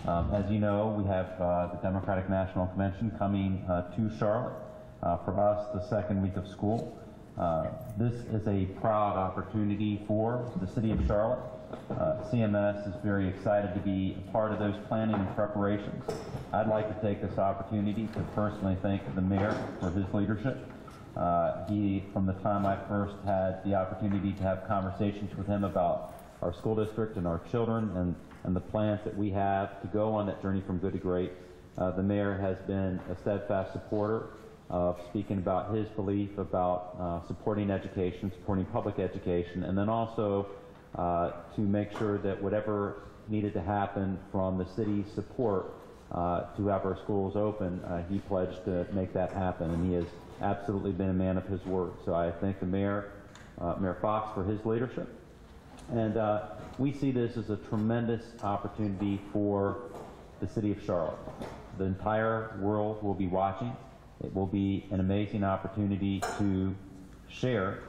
As you know, we have the Democratic National Convention coming to Charlotte for us the second week of school. This is a proud opportunity for the city of Charlotte. CMS is very excited to be a part of those planning and preparations. I'd like to take this opportunity to personally thank the mayor for his leadership. From the time I first had the opportunity to have conversations with him about our school district and our children and the plans that we have to go on that journey from good to great, the mayor has been a steadfast supporter of speaking about his belief about supporting education, supporting public education, and then also to make sure that whatever needed to happen from the city's support to have our schools open, he pledged to make that happen, and he has absolutely been a man of his word. So I thank the mayor, Mayor Fox, for his leadership. And we see this as a tremendous opportunity for the city of Charlotte. The entire world will be watching. It will be an amazing opportunity to share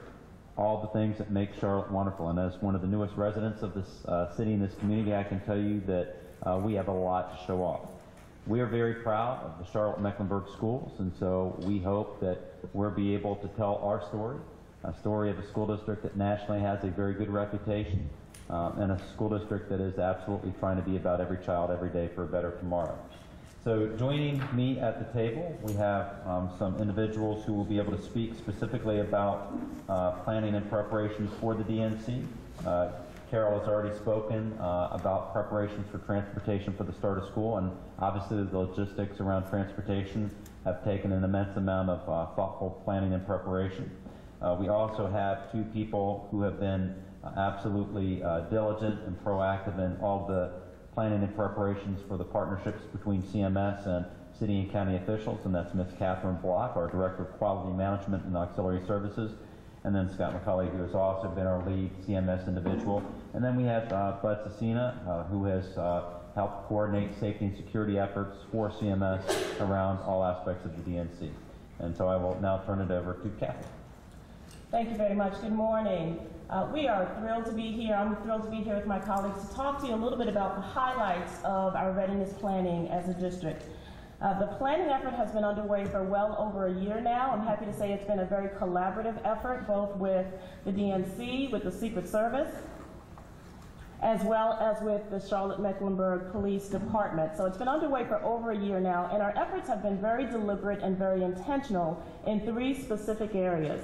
all the things that make Charlotte wonderful. And as one of the newest residents of this city and this community, I can tell you that we have a lot to show off. We are very proud of the Charlotte-Mecklenburg schools, and so we hope that we'll be able to tell our story, a story of a school district that nationally has a very good reputation, and a school district that is absolutely trying to be about every child every day for a better tomorrow. So joining me at the table, we have some individuals who will be able to speak specifically about planning and preparations for the DNC. Carol has already spoken about preparations for transportation for the start of school, and obviously the logistics around transportation have taken an immense amount of thoughtful planning and preparation. We also have two people who have been absolutely diligent and proactive in all the planning and preparations for the partnerships between CMS and city and county officials, and that's Ms. Catherine Block, our Director of Quality Management and Auxiliary Services, and then Scott McCulley, who has also been our lead CMS individual. And then we have Bud Cecina, who has helped coordinate safety and security efforts for CMS around all aspects of the DNC. And so I will now turn it over to Catherine. Thank you very much. Good morning. We are thrilled to be here. I'm thrilled to be here with my colleagues to talk to you a little bit about the highlights of our readiness planning as a district. The planning effort has been underway for well over a year now. I'm happy to say it's been a very collaborative effort, both with the DNC, with the Secret Service, as well as with the Charlotte-Mecklenburg Police Department. So it's been underway for over a year now, and our efforts have been very deliberate and very intentional in three specific areas.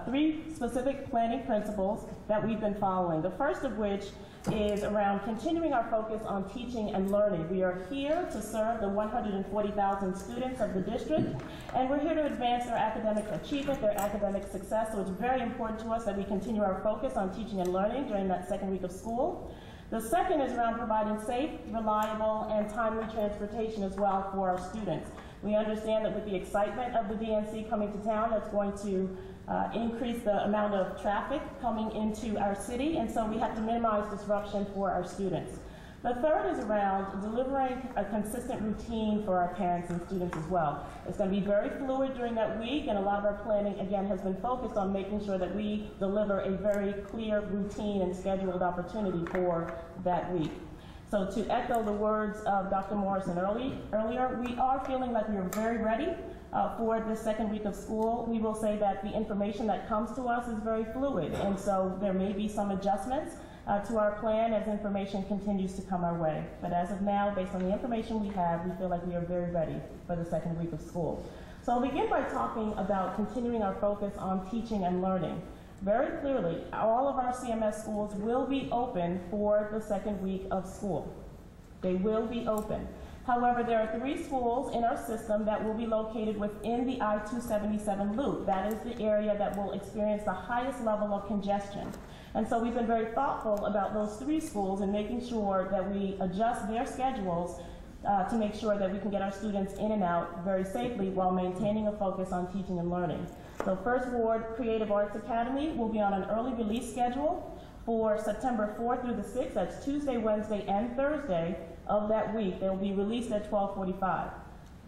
Three specific planning principles that we've been following. The first of which is around continuing our focus on teaching and learning. We are here to serve the 140,000 students of the district, and we're here to advance their academic achievement, their academic success, so it's very important to us that we continue our focus on teaching and learning during that second week of school. The second is around providing safe, reliable, and timely transportation as well for our students. We understand that with the excitement of the DNC coming to town, that's going to increase the amount of traffic coming into our city, and so we have to minimize disruption for our students. The third is around delivering a consistent routine for our parents and students as well. It's going to be very fluid during that week, and a lot of our planning, again, has been focused on making sure that we deliver a very clear routine and scheduled opportunity for that week. So to echo the words of Dr. Morrison earlier, we are feeling like we are very ready for the second week of school. We will say that the information that comes to us is very fluid, and so there may be some adjustments to our plan as information continues to come our way. But as of now, based on the information we have, we feel like we are very ready for the second week of school. So I'll begin by talking about continuing our focus on teaching and learning. Very clearly, all of our CMS schools will be open for the second week of school. They will be open. However, there are three schools in our system that will be located within the I-277 loop. That is the area that will experience the highest level of congestion. And so we've been very thoughtful about those three schools and making sure that we adjust their schedules to make sure that we can get our students in and out very safely while maintaining a focus on teaching and learning. So First Ward Creative Arts Academy will be on an early release schedule for September 4th through the 6th. That's Tuesday, Wednesday, and Thursday of that week. They will be released at 12:45.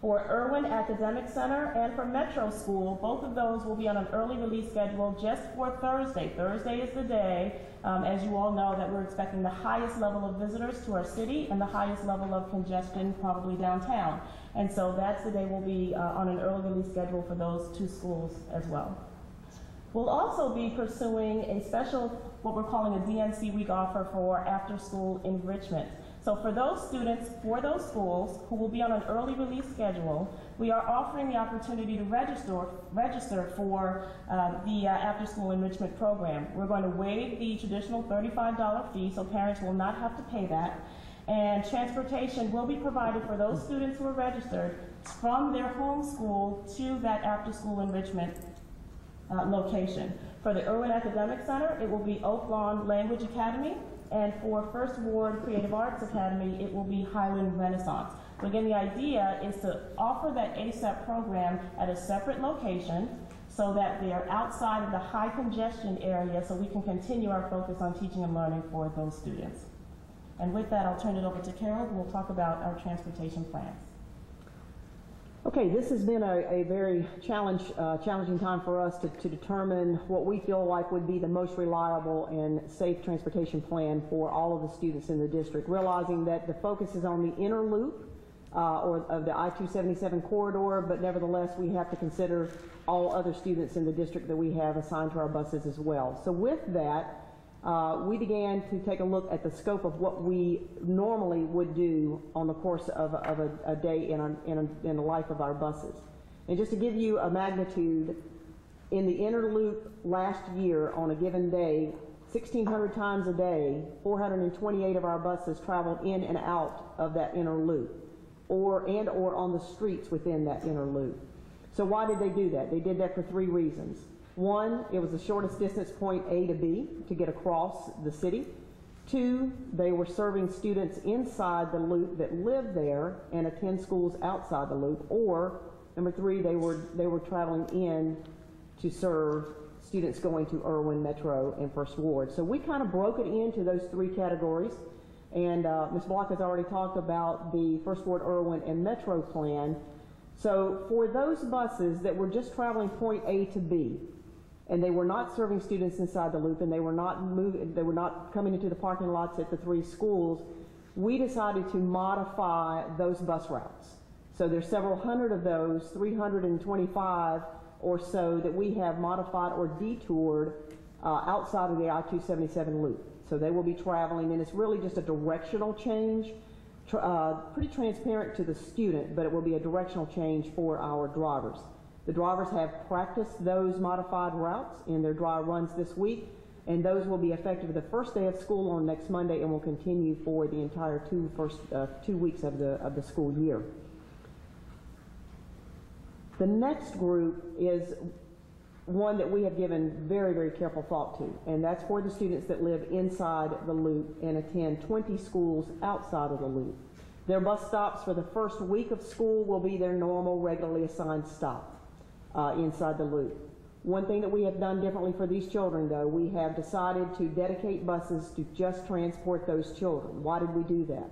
For Irwin Academic Center and for Metro School, both of those will be on an early release schedule just for Thursday. Thursday is the day, as you all know, that we're expecting the highest level of visitors to our city and the highest level of congestion probably downtown. And so that's the day we'll be on an early release schedule for those two schools as well. We'll also be pursuing a special, what we're calling a DNC week offer for after-school enrichment. So for those students, for those schools who will be on an early release schedule, we are offering the opportunity to register for the after-school enrichment program. We're going to waive the traditional $35 fee, so parents will not have to pay that. And transportation will be provided for those students who are registered from their home school to that after-school enrichment location. For the Irwin Academic Center, it will be Oak Lawn Language Academy. And for First Ward Creative Arts Academy, it will be Highland Renaissance. So again, the idea is to offer that ASAP program at a separate location so that they are outside of the high congestion area so we can continue our focus on teaching and learning for those students. And with that, I'll turn it over to Carol, who will talk about our transportation plans. Okay, this has been a very challenging time for us to determine what we feel like would be the most reliable and safe transportation plan for all of the students in the district, realizing that the focus is on the inner loop or of the I-277 corridor, but nevertheless we have to consider all other students in the district that we have assigned to our buses as well. So with that, we began to take a look at the scope of what we normally would do on the course of a day in the life of our buses. And just to give you a magnitude, in the inner loop last year on a given day, 1,600 times a day, 428 of our buses traveled in and out of that inner loop, or on the streets within that inner loop. So why did they do that? They did that for three reasons. One, it was the shortest distance point A to B to get across the city. Two, they were serving students inside the loop that live there and attend schools outside the loop. Or, number three, they were traveling in to serve students going to Irwin, Metro, and First Ward. So we kind of broke it into those three categories. And Ms. Block has already talked about the First Ward, Irwin, and Metro plan. So for those buses that were just traveling point A to B, and they were not serving students inside the loop, and they were not coming into the parking lots at the three schools, we decided to modify those bus routes. So there's several hundred of those, 325 or so, that we have modified or detoured outside of the I-277 loop. So they will be traveling, and it's really just a directional change, pretty transparent to the student, but it will be a directional change for our drivers. The drivers have practiced those modified routes in their dry runs this week, and those will be effective the first day of school on next Monday and will continue for the entire first 2 weeks of the school year. The next group is one that we have given very, very careful thought to, and that's for the students that live inside the loop and attend 20 schools outside of the loop. Their bus stops for the first week of school will be their normal, regularly assigned stop inside the loop. One thing that we have done differently for these children, though, we have decided to dedicate buses to just transport those children. Why did we do that?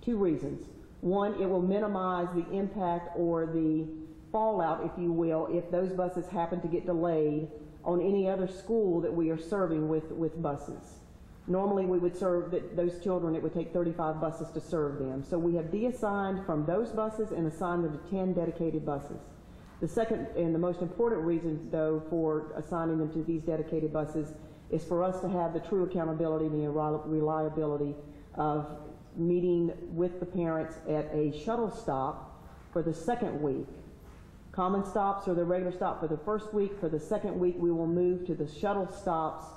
Two reasons. One, it will minimize the impact or the fallout, if you will, if those buses happen to get delayed on any other school that we are serving with buses. Normally we would serve those children, it would take 35 buses to serve them. So we have deassigned from those buses and assigned them to 10 dedicated buses. The second and the most important reason, though, for assigning them to these dedicated buses is for us to have the true accountability and the reliability of meeting with the parents at a shuttle stop for the second week. Common stops are the regular stop for the first week. For the second week, we will move to the shuttle stops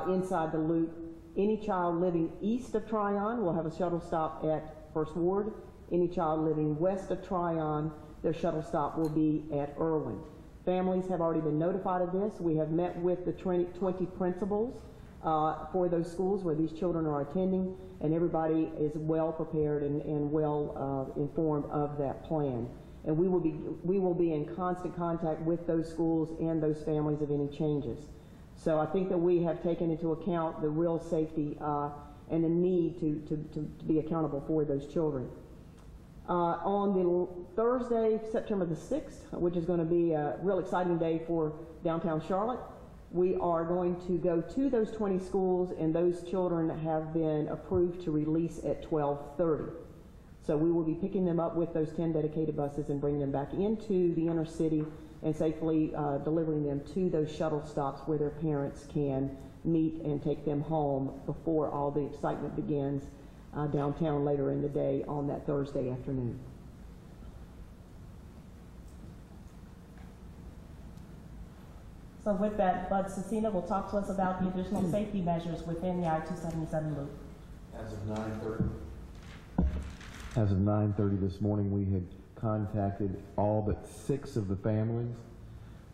inside the loop. Any child living east of Tryon will have a shuttle stop at First Ward. Any child living west of Tryon, their shuttle stop will be at Irwin. Families have already been notified of this. We have met with the 20 principals for those schools where these children are attending, and everybody is well prepared and well informed of that plan. And we will be in constant contact with those schools and those families of any changes. So I think that we have taken into account the real safety and the need to be accountable for those children. On the Thursday, September the 6th, which is going to be a real exciting day for downtown Charlotte, we are going to go to those 20 schools, and those children have been approved to release at 12:30. So we will be picking them up with those 10 dedicated buses and bringing them back into the inner city and safely delivering them to those shuttle stops where their parents can meet and take them home before all the excitement begins downtown later in the day on that Thursday afternoon. So with that, Bud Cecina will talk to us about the additional safety measures within the I-277 loop. As of 9:30. As of 9:30 this morning, we had contacted all but 6 of the families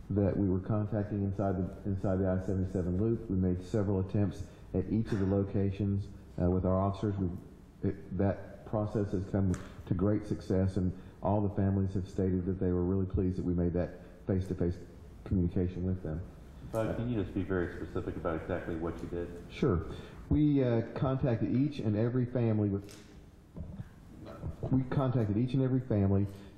that we were contacting inside the I-77 loop. We made several attempts at each of the locations with our officers. That process has come to great success, and all the families have stated that they were really pleased that we made that face-to-face communication with them. Bud, can you just be very specific about exactly what you did? Sure. We contacted each and every family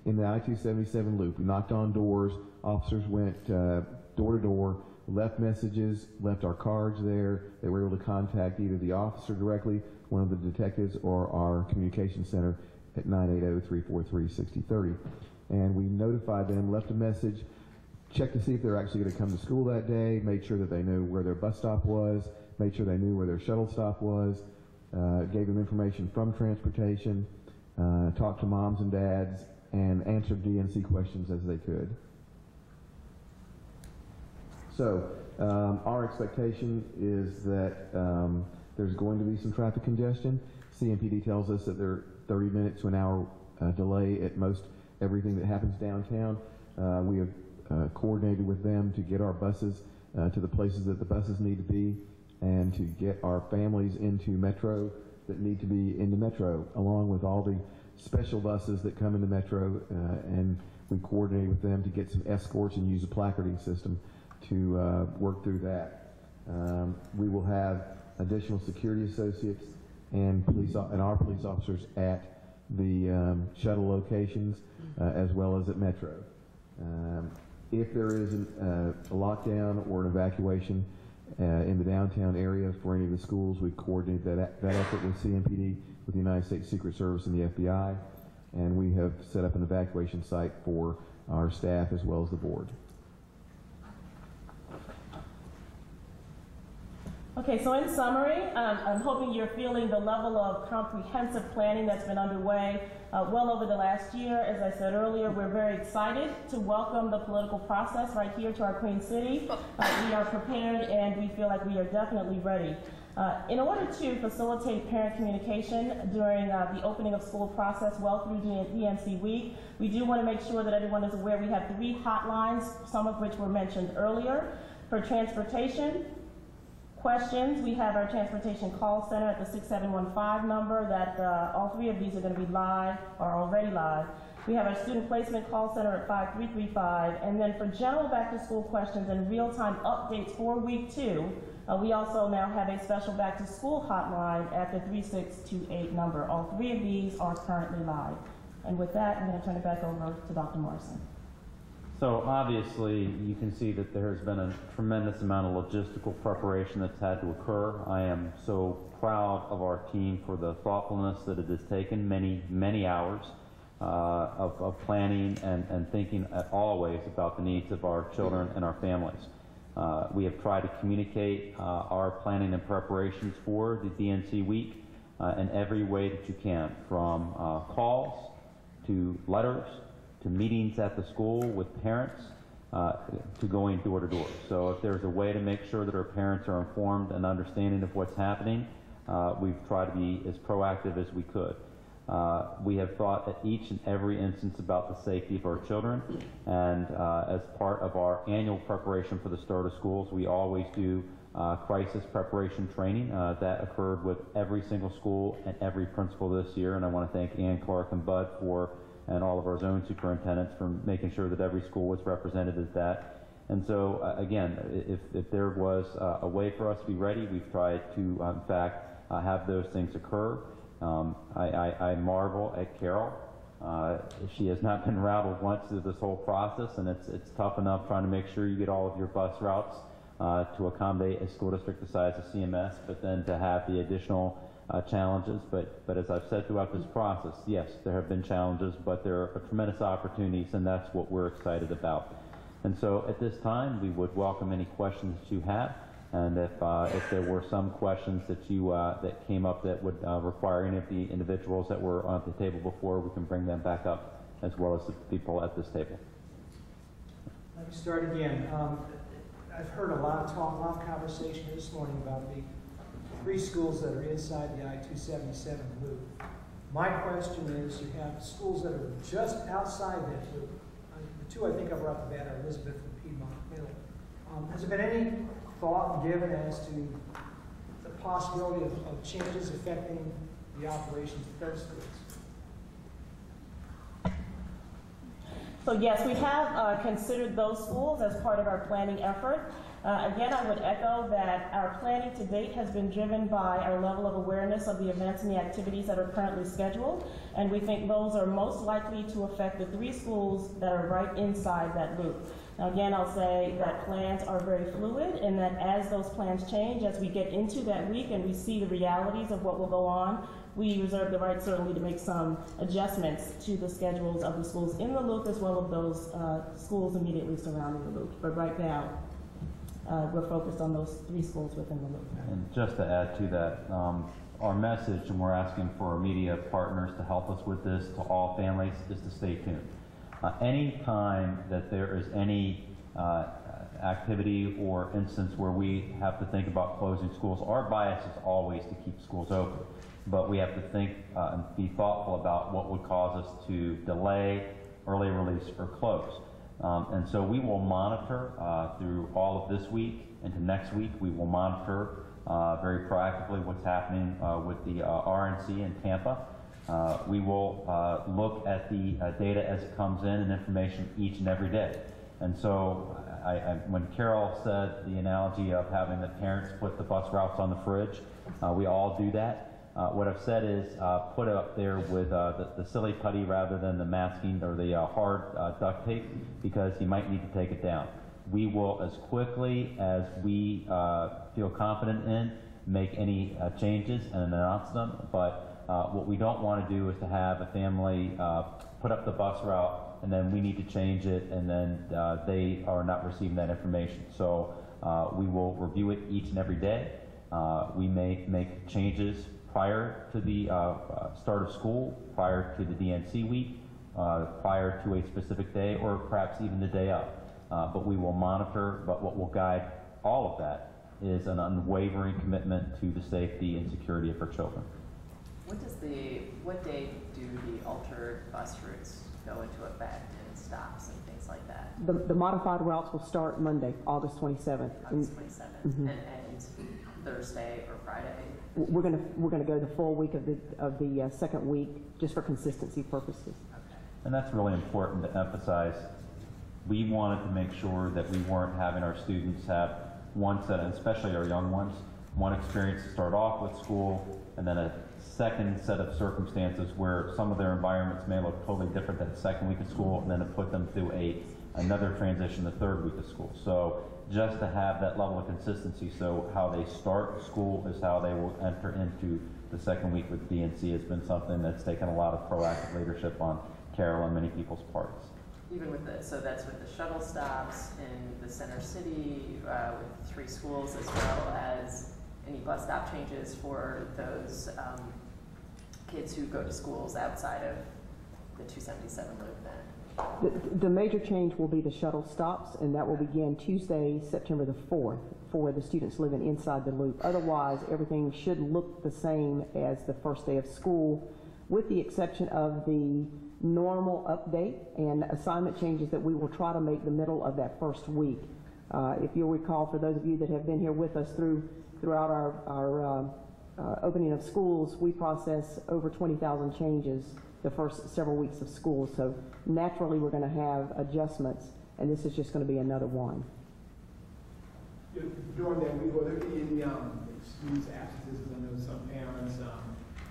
in the I-277 loop. We knocked on doors. Officers went door to door, left messages, left our cards there. They were able to contact either the officer directly, one of the detectives, or our communication center at 980-343-6030. And we notified them, left a message, checked to see if they're actually going to come to school that day, made sure that they knew where their bus stop was, made sure they knew where their shuttle stop was, gave them information from transportation, talked to moms and dads, and answered DNC questions as they could. So our expectation is that there's going to be some traffic congestion. CMPD tells us that there are 30 minutes to an hour delay at most everything that happens downtown. We have coordinated with them to get our buses to the places that the buses need to be, and to get our families into Metro that need to be in the Metro, along with all the special buses that come into Metro, and we coordinated with them to get some escorts and use a placarding system to work through that. We will have additional security associates and our police officers at the shuttle locations as well as at Metro. If there is a lockdown or an evacuation in the downtown area for any of the schools, we've coordinated that effort with CMPD, with the United States Secret Service and the FBI, and we have set up an evacuation site for our staff as well as the board. Okay, so in summary, I'm hoping you're feeling the level of comprehensive planning that's been underway well over the last year. As I said earlier, we're very excited to welcome the political process right here to our Queen City. We are prepared, and we feel like we are definitely ready. In order to facilitate parent communication during the opening of school process well through DNC week, we do want to make sure that everyone is aware we have 3 hotlines, some of which were mentioned earlier. For transportation questions, we have our transportation call center at the 6715 number that all 3 of these are going to be live or already live. We have our student placement call center at 5335, and then for general back to school questions and real-time updates for week 2, we also now have a special back to school hotline at the 3628 number. All 3 of these are currently live. And with that, I'm going to turn it back over to Dr. Morrison. So obviously, you can see that there has been a tremendous amount of logistical preparation that's had to occur. I am so proud of our team for the thoughtfulness that it has taken, many hours of planning and thinking always about the needs of our children and our families. We have tried to communicate our planning and preparations for the DNC week in every way that you can, from calls to letters, to meetings at the school with parents, to going door to door. So if there's a way to make sure that our parents are informed and understanding of what's happening, we've tried to be as proactive as we could. We have thought at each and every instance about the safety of our children, and as part of our annual preparation for the start of schools, we always do crisis preparation training that occurred with every single school and every principal this year, and I want to thank Ann, Clark, and Bud and all of our zone superintendents for making sure that every school was represented as that. And so, again, if there was a way for us to be ready, we've tried to, in fact, have those things occur. I marvel at Carol She has not been rattled once through this whole process, and it's tough enough trying to make sure you get all of your bus routes to accommodate a school district the size of CMS, but then to have the additional challenges. But as I've said throughout this process, yes, there have been challenges, but there are tremendous opportunities, and that's what we're excited about. And so at this time, we would welcome any questions that you have. And if there were some questions that that came up that would require any of the individuals that were on the table before, we can bring them back up, as well as the people at this table. Let me start again. I've heard a lot of talk, a lot of conversation this morning about the 3 schools that are inside the I-277 loop. My question is, you have schools that are just outside that loop. The 2 I think of right off the bat are Elizabeth and Piedmont Middle. Has there been any thought given as to the possibility of changes affecting the operations of those schools? So yes, we have considered those schools as part of our planning effort. Again, I would echo that our planning to date has been driven by our level of awareness of the events and the activities that are currently scheduled, and we think those are most likely to affect the 3 schools that are right inside that loop. Now again, I'll say that plans are very fluid, and that as those plans change, as we get into that week and we see the realities of what will go on, we reserve the right certainly to make some adjustments to the schedules of the schools in the loop, as well as those schools immediately surrounding the loop. But right now, we're focused on those 3 schools within the loop. And just to add to that, our message, and we're asking for our media partners to help us with this, to all families, is to stay tuned. Any time that there is any activity or instance where we have to think about closing schools, our bias is always to keep schools open. But we have to think and be thoughtful about what would cause us to delay, early release, or close. And so we will monitor through all of this week into next week. We will monitor very proactively what's happening with the RNC in Tampa. We will look at the data as it comes in and information each and every day. And so when Carol said the analogy of having the parents put the bus routes on the fridge, we all do that. What I've said is put it up there with the silly putty rather than the masking or the hard duct tape, because you might need to take it down. We will, as quickly as we feel confident in, make any changes and announce them. But what we don't want to do is to have a family put up the bus route and then we need to change it, and then they are not receiving that information. So we will review it each and every day. We may make changes prior to the start of school, prior to the DNC week, prior to a specific day, or perhaps even the day of. But we will monitor, but what will guide all of that is an unwavering commitment to the safety and security of our children. What day do the altered bus routes go into effect and stops and things like that? The modified routes will start Monday, August 27th. August 27th, and end Thursday or Friday? We're gonna go the full week of the second week, just for consistency purposes. Okay. And that's really important to emphasize. We wanted to make sure that we weren't having our students have one set, and especially our young ones, one experience to start off with school, and then a second set of circumstances where some of their environments may look totally different than the second week of school, and then to put them through another transition the third week of school. So just to have that level of consistency, so how they start school is how they will enter into the second week with DNC, has been something that's taken a lot of proactive leadership on Carol and many people's parts. Even with so that's with the shuttle stops in the center city, with 3 schools, as well as any bus stop changes for those kids who go to schools outside of the 277 loop then? The major change will be the shuttle stops, and that will begin Tuesday, September the 4th, for the students living inside the loop. Otherwise, everything should look the same as the first day of school, with the exception of the normal update and assignment changes that we will try to make the middle of that first week. If you'll recall, for those of you that have been here with us throughout our opening of schools, we process over 20,000 changes the first several weeks of school. So naturally we're going to have adjustments, and this is just going to be another one. During that week, will there be any excuse absences? I know some parents,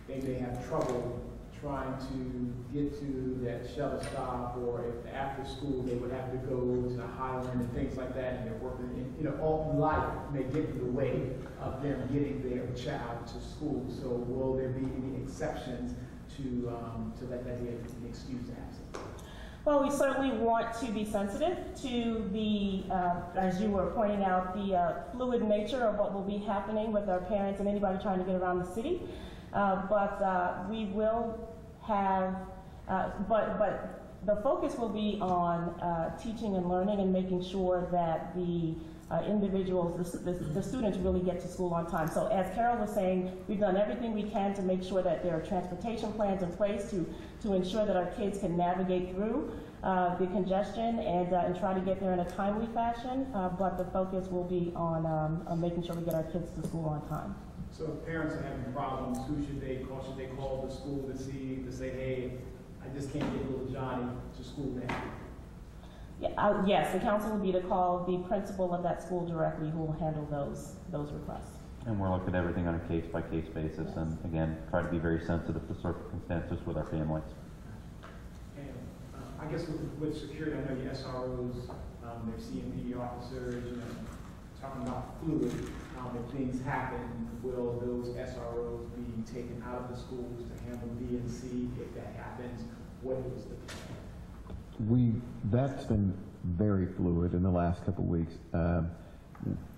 they may have trouble trying to get to that shuttle stop, or if after school they would have to go to Highland and things like that, and they're working, you know, all life may get in the way of them getting their child to school. So will there be any exceptions to let that be an excuse to absence? Well, we certainly want to be sensitive to the, as you were pointing out, the fluid nature of what will be happening with our parents and anybody trying to get around the city. But we will have, but the focus will be on teaching and learning and making sure that the individuals, the students really get to school on time. So as Carol was saying, we've done everything we can to make sure that there are transportation plans in place to ensure that our kids can navigate through the congestion and try to get there in a timely fashion. But the focus will be on making sure we get our kids to school on time. So if parents are having problems, who should they call? Should they call the school to say, hey, I just can't get little Johnny to school now? Yeah, yes, the council will be to call the principal of that school directly, who will handle those requests. And we're looking at everything on a case-by-case basis, and again, try to be very sensitive to circumstances with our families. And I guess with security, I know your SROs, their CMP officers, you know, talking about fluid. If things happen, will those SROs be taken out of the schools to handle DNC? If that happens, what is the plan? That's been very fluid in the last couple of weeks.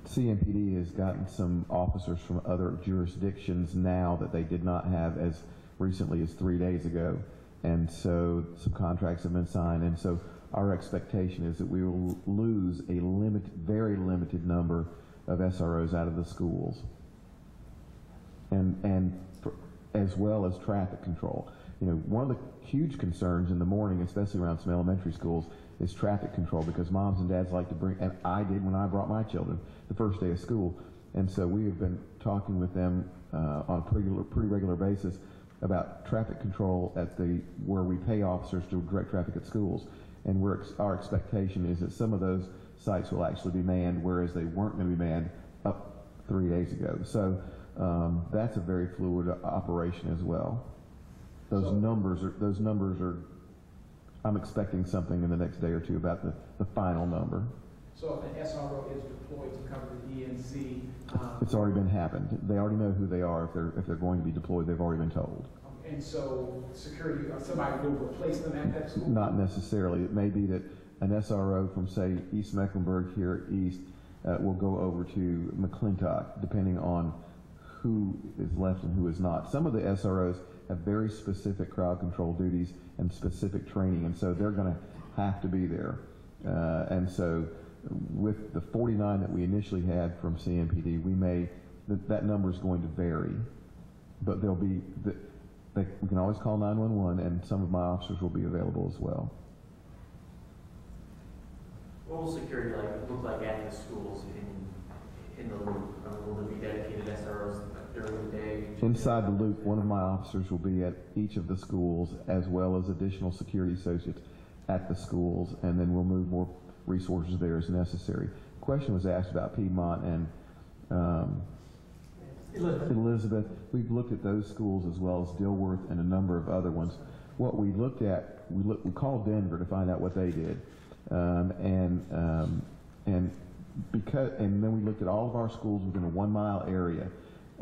CMPD has gotten some officers from other jurisdictions now that they did not have as recently as 3 days ago. And so some contracts have been signed. And so our expectation is that we will lose a very limited number of SROs out of the schools, as well as traffic control. You know, one of the huge concerns in the morning, especially around some elementary schools, is traffic control, because moms and dads like to bring, and I did when I brought my children the first day of school, and so we have been talking with them on a pretty regular basis about traffic control at where we pay officers to direct traffic at schools. And our expectation is that some of those sites will actually be manned, whereas they weren't going to be manned up 3 days ago. So that's a very fluid operation as well. Those numbers are, I'm expecting something in the next day or two about the final number. So if an SRO is deployed to cover the DNC, it's already been happened. They already know who they are. If they're going to be deployed, they've already been told. And so security, somebody will replace them at that school? Not necessarily. It may be that an SRO from, say, East Mecklenburg here east will go over to McClintock, depending on who is left and who is not. Some of the SROs have very specific crowd control duties and specific training, and so they're going to have to be there. And so with the 49 that we initially had from CMPD, that number is going to vary, but there'll be, we can always call 911, and some of my officers will be available as well. What will security look like at the schools in the loop? Will there be dedicated SROs during the day? Inside the loop, one of my officers will be at each of the schools, as well as additional security associates at the schools, and then we'll move more resources there as necessary. The question was asked about Piedmont and Elizabeth. We've looked at those schools as well as Dilworth and a number of other ones. What we looked at, we called Denver to find out what they did, and then we looked at all of our schools within a 1 mile area,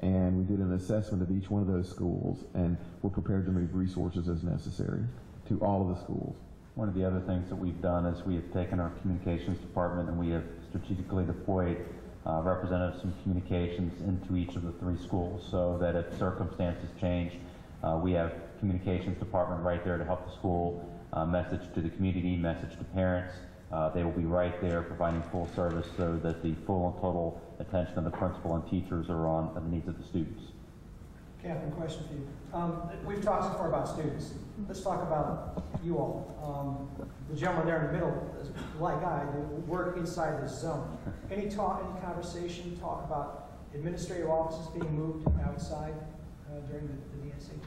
and we did an assessment of each one of those schools, and we're prepared to move resources as necessary to all of the schools. One of the other things that we've done is we have taken our communications department and we have strategically deployed representatives from communications into each of the 3 schools, so that if circumstances change, we have communications department right there to help the school, message to the community, message to parents. They will be right there providing full service so that the full and total attention of the principal and teachers are on the needs of the students. Catherine, question for you. We've talked so far about students. Let's talk about you all. The gentleman there in the middle, like I, work inside this zone. Any conversation, talk about administrative offices being moved outside during the DNC?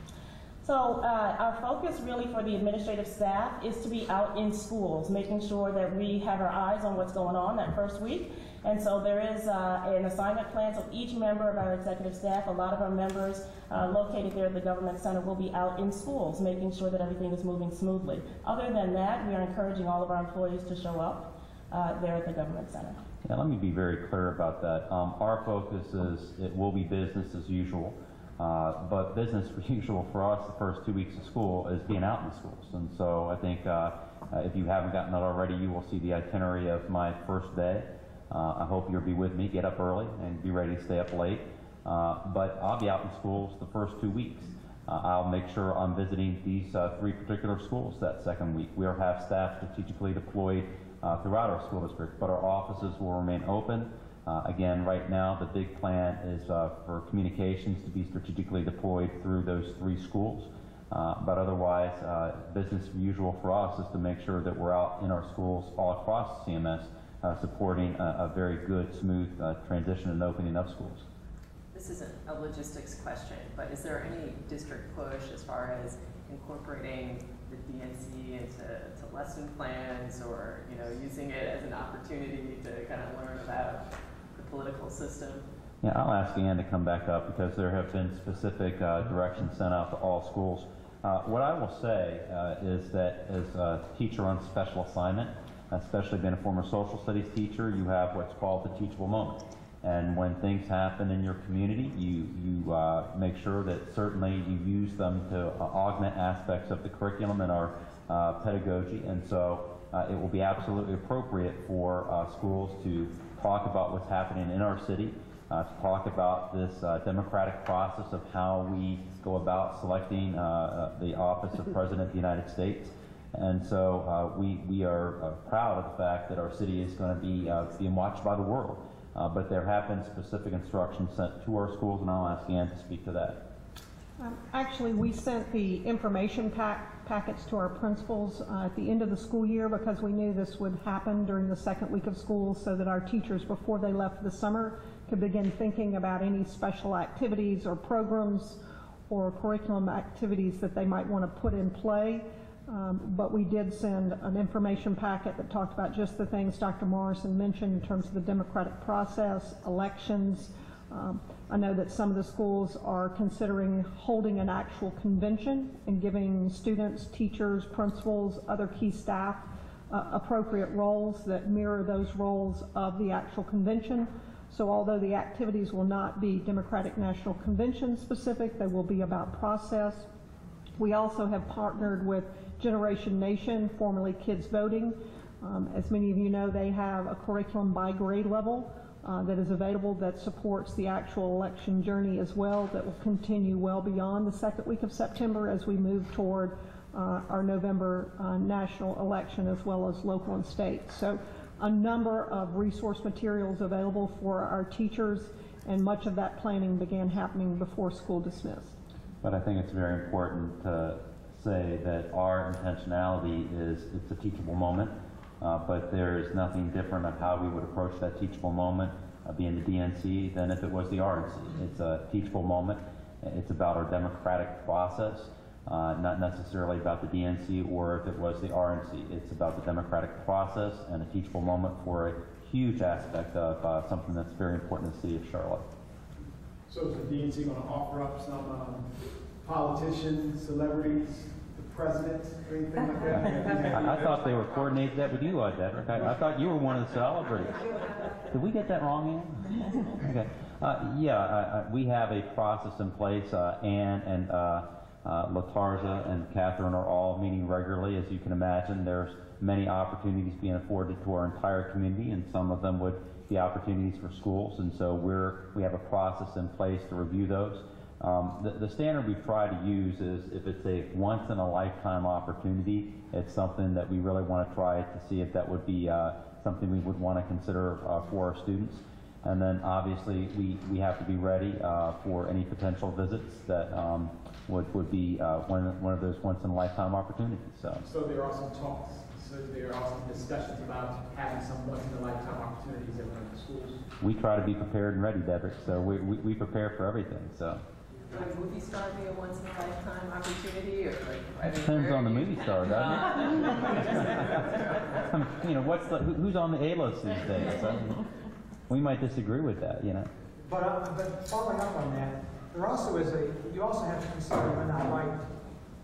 So our focus really for the administrative staff is to be out in schools, making sure that we have our eyes on what's going on that first week. And so there is an assignment plan, so each member of our executive staff, a lot of our members located there at the Government Center, will be out in schools, making sure that everything is moving smoothly. Other than that, we are encouraging all of our employees to show up there at the Government Center. Yeah, let me be very clear about that. Our focus is it will be business as usual. But business as usual for us the first 2 weeks of school is being out in the schools. And so I think if you haven't gotten it already, you will see the itinerary of my first day. I hope you'll be with me. Get up early and be ready to stay up late. But I'll be out in schools the first 2 weeks. I'll make sure I'm visiting these 3 particular schools that second week. We'll have staff strategically deployed throughout our school district, but our offices will remain open. Again, right now, the big plan is for communications to be strategically deployed through those 3 schools. But otherwise, business as usual for us is to make sure that we're out in our schools all across CMS, supporting a very good, smooth transition and opening of schools. This isn't a logistics question, but is there any district push as far as incorporating the DNC into lesson plans, or using it as an opportunity to kind of learn about the political system? Yeah, I'll ask Ann to come back up because there have been specific directions sent out to all schools. What I will say is that as a teacher on special assignment, especially being a former social studies teacher, you have what's called the teachable moment. And when things happen in your community, you make sure that certainly you use them to augment aspects of the curriculum and our pedagogy. And so it will be absolutely appropriate for schools to talk about what's happening in our city, to talk about this democratic process of how we go about selecting the office of President of the United States. And so we are proud of the fact that our city is going to be being watched by the world. But there have been specific instructions sent to our schools, and I'll ask Ann to speak to that. Actually, we sent the information packets to our principals at the end of the school year because we knew this would happen during the second week of school, so that our teachers, before they left for the summer, could begin thinking about any special activities or programs or curriculum activities that they might want to put in play. But we did send an information packet that talked about just the things Dr. Morrison mentioned in terms of the democratic process, elections. I know that some of the schools are considering holding an actual convention and giving students, teachers, principals, other key staff appropriate roles that mirror those roles of the actual convention. So although the activities will not be Democratic National Convention specific, they will be about process. We also have partnered with Generation Nation, formerly Kids Voting. As many of you know, they have a curriculum by grade level that is available that supports the actual election journey as well, that will continue well beyond the second week of September as we move toward our November national election, as well as local and state. So a number of resource materials available for our teachers, and much of that planning began happening before school dismissed. But I think it's very important to say that our intentionality is it's a teachable moment, but there is nothing different of how we would approach that teachable moment being the DNC than if it was the RNC. It's a teachable moment. It's about our democratic process, not necessarily about the DNC or if it was the RNC. It's about the democratic process and a teachable moment for a huge aspect of something that's very important in the city of Charlotte. So is the DNC going to offer up some politicians, celebrities, the president, or anything like that? I thought they were coordinating that with you, Dedrick. I thought you were one of the celebrities. Did we get that wrong, Ann? Okay. We have a process in place. Ann and Latarza and Catherine are all meeting regularly. As you can imagine, there's many opportunities being afforded to our entire community, and some of them would be opportunities for schools. And so we have a process in place to review those. The standard we try to use is if it's a once-in-a-lifetime opportunity, it's something that we really want to try to see if that would be something we would want to consider for our students. And then obviously we have to be ready for any potential visits that would be one of those once-in-a-lifetime opportunities. So there are some talks, so there are some discussions about having some once-in-a-lifetime opportunities at one of the schools? We try to be prepared and ready, Dedrick, so we prepare for everything. So. Would a movie star be a once in a lifetime opportunity, or like? I mean, Depends on the where- movie star, doesn't it? You know, who's on the A-list these days? We might disagree with that, you know. But following up on that, there also is you also have to consider whether or not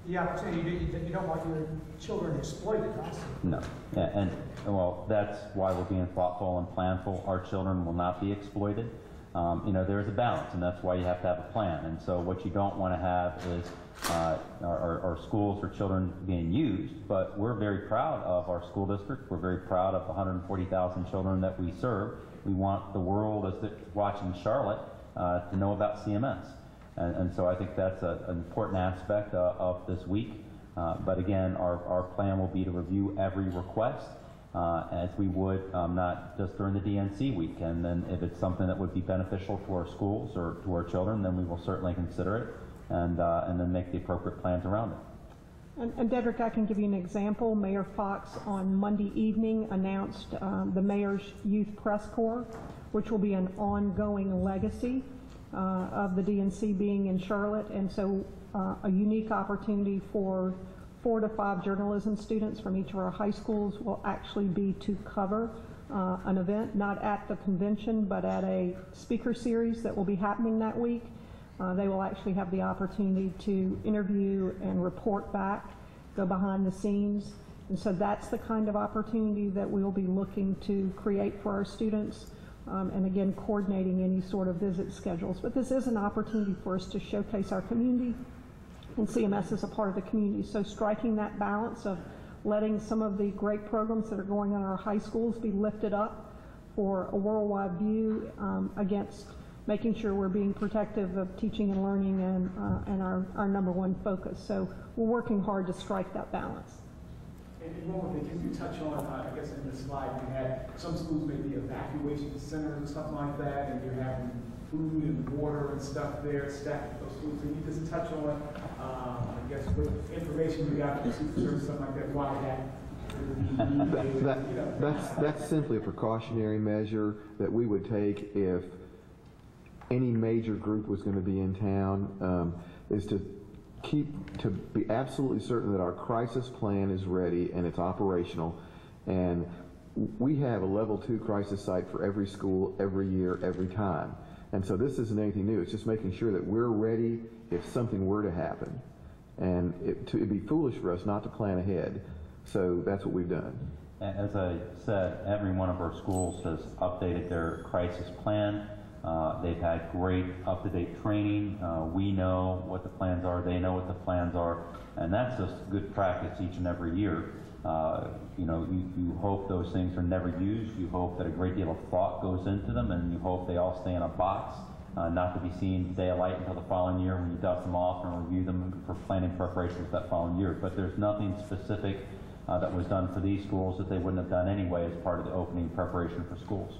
the opportunity, you don't want your children exploited also. No, yeah, and well, that's why we're being thoughtful and planful. Our children will not be exploited. You know, there's a balance, and that's why you have to have a plan. And so what you don't want to have is our schools or children being used, but we're very proud of our school district. We're very proud of the 140,000 children that we serve. We want the world, as they're watching Charlotte, to know about CMS. And so I think that's an important aspect of this week. But again, our plan will be to review every request as we would not just during the DNC week. And then if it's something that would be beneficial to our schools or to our children, then we will certainly consider it and then make the appropriate plans around it. And Dedrick, I can give you an example. Mayor Fox on Monday evening announced the Mayor's Youth Press Corps, which will be an ongoing legacy of the DNC being in Charlotte. And so a unique opportunity for 4 to 5 journalism students from each of our high schools will actually be to cover an event, not at the convention, but at a speaker series that will be happening that week. They will actually have the opportunity to interview and report back, go behind the scenes. And so that's the kind of opportunity that we'll be looking to create for our students. And again, coordinating any sort of visit schedules. But this is an opportunity for us to showcase our community, and CMS is a part of the community. So striking that balance of letting some of the great programs that are going on in our high schools be lifted up for a worldwide view against making sure we're being protective of teaching and learning and our number one focus. So we're working hard to strike that balance. And one more thing, can you touch on, I guess in the slide you had, some schools may be evacuation centers and something like that, and you're having food and water and stuff there stacked at those schools. Can you just touch on, I guess, what information you got from supervisors, something like that, why that? That's simply a precautionary measure that we would take if any major group was going to be in town, is to be absolutely certain that our crisis plan is ready and it's operational. And we have a level 2 crisis site for every school, every year, every time. And so this isn't anything new. It's just making sure that we're ready if something were to happen. And it'd be foolish for us not to plan ahead. So that's what we've done. As I said, every one of our schools has updated their crisis plan. They've had great up-to-date training. We know what the plans are. They know what the plans are. And that's just good practice each and every year. You know, you hope those things are never used. You hope that a great deal of thought goes into them, and you hope they all stay in a box, not to be seen day of light until the following year when you dust them off and review them for planning preparations that following year. But there's nothing specific that was done for these schools that they wouldn't have done anyway as part of the opening preparation for schools.